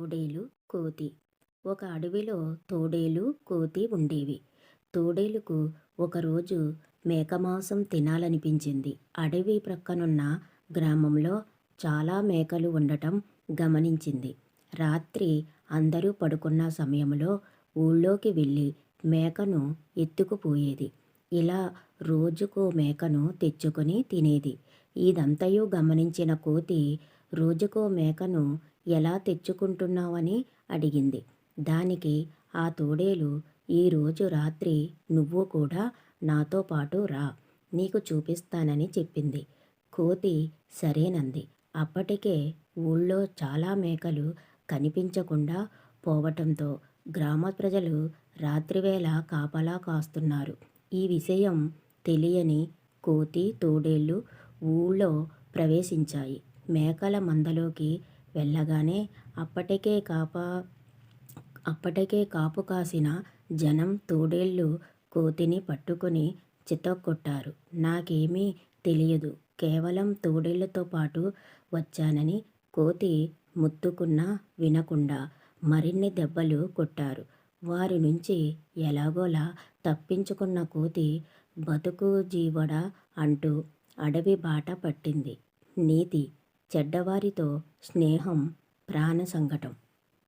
తోడేలు, కోతి. ఒక అడవిలో తోడేలు, కోతి ఉండేవి. తోడేలుకు ఒకరోజు మేకమాంసం తినాలనిపించింది. అడవి ప్రక్కనున్న గ్రామంలో చాలా మేకలు ఉండటం గమనించింది. రాత్రి అందరూ పడుకున్న సమయంలో ఊళ్ళోకి వెళ్ళి మేకను ఎత్తుకుపోయేది. ఇలా రోజుకో మేకను తెచ్చుకొని తినేది. ఇదంతయు గమనించిన కోతి రోజుకో మేకను ఎలా తెచ్చుకుంటున్నావని అడిగింది. దానికి ఆ తోడేలు, ఈరోజు రాత్రి నువ్వు కూడా నాతో పాటు రా, నీకు చూపిస్తానని చెప్పింది. కోతి సరేనంది. అప్పటికే ఊళ్ళో చాలా మేకలు కనిపించకుండా పోవటంతో గ్రామ ప్రజలు రాత్రివేళ కాపలా కాస్తున్నారు. ఈ విషయం తెలియని కోతి, తోడేళ్ళు ఊళ్ళో ప్రవేశించాయి. మేకల మందలోకి వెళ్ళగానే అప్పటికే కాపు కాసిన జనం తోడేళ్ళు కోతిని పట్టుకొని చితక్కొట్టారు. నాకేమీ తెలియదు, కేవలం తోడేళ్లతో పాటు వచ్చానని కోతి మొత్తుకున్నా వినకుండా మరిన్ని దెబ్బలు కొట్టారు. వారి నుంచి ఎలాగోలా తప్పించుకున్న కోతి బతుకు జీవడ అంటూ అడవి బాట పట్టింది. నీతి: చెడ్డవారితో స్నేహం ప్రాణ సంకటం.